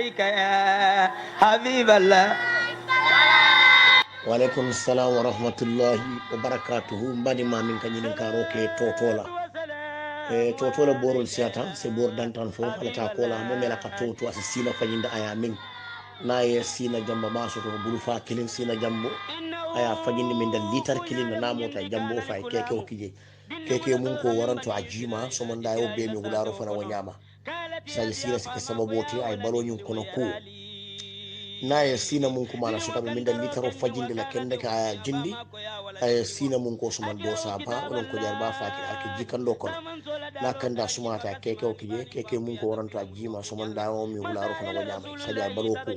عليك يا حبيب الله. وعليكم السلام ورحمة الله وبركاته. mbadi ma min kanyinin karo ke totola borol siata se bor dantan fo alata kola mo mela ka toto asina fanyinda aya min na ye sina jamba maso to bulu fa kilin sina jambo aya fanyindi min dal litar kilin na mota jambo fa keke o kije keke mun ko waranto ajima so man da yo be mi wularo fana wanyama sai sira sike sababoti ay balonyun kono ko na ye sina mun kuma na suka min dal litaro fajinde la kende ka aya jindi ay sina mun ko suman do saba olon ko jarba fa ki jikando kono na kanda sumata keke o keke mun ko waranto ajima so man dawo mi wularo fana wanyama saja balo ko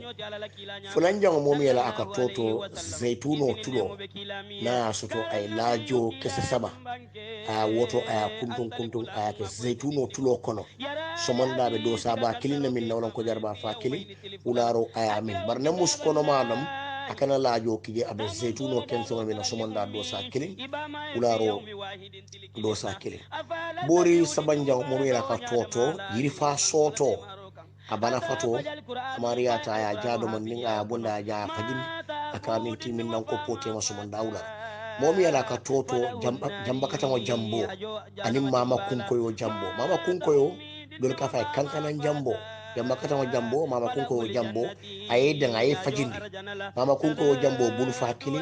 fulan jango momi yala aka toto zaituno tulo na soto ay lajo kese saba a woto aya kuntun aya ke zaituno tulo kono so man dabe do saba kilin min nawlan ko jarba fa kilin wularo aya min barne mus kono manam akana lajo kije abe zaituno kenso min so man da do sa kilin wularo do sa kilin bori sabanjang momi yala ka toto yirifa soto abana fato amariya ta ya jado man ninga bunda ja fajin akamin timin nan ko pote maso man daula momi yana ka toto jamba kata mo jambo anim mama kunkoyo jambo mama kunkoyo dol ka fay kankanan jambo jamba kata mo jambo mama kunkoyo jambo ayeda ngaye fajindi mama kunkoyo jambo bulu fakili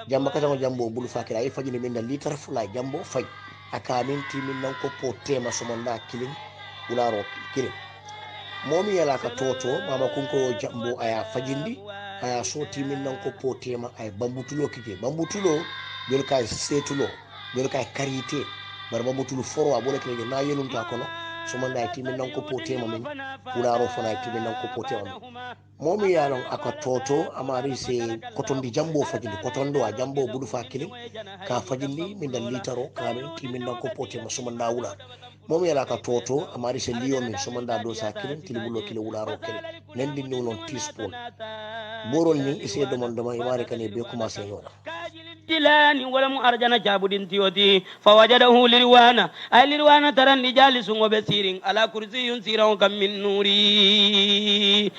jamba kata mo jambo bulu fakili ay fajindi min da litar fula jambo fay akamin timin nan ko pote maso man da kilin ularo kilin momi yala ka toto mama kunko jambo aya fajindi aya soti min nan ko potema ay bambutulo kije bambutulo dol kay setulo dol kay karité bar bambutulo foro abole kije na yelum ta kono so man day timin nan ko potema min wularo fona timin nan ko potema min momi yalon aka toto amari se kotondi jambo fajindi kotondo a jambo budu fa kilin ka fajindi min dal litaro kamin timin nan ko potema so man da wula momi yala ka toto amari se liyo min so man da do sa kilin tilibulo kile wularo kile nendi ni non teaspoon borol ni ise do man imari kane be commencer yola جلاني ولم أرجنا جابدين تيوتي فوجده لروانا أي لروانا ترى النجال سنغ بسيرين على كرسي سيرا كم من نوري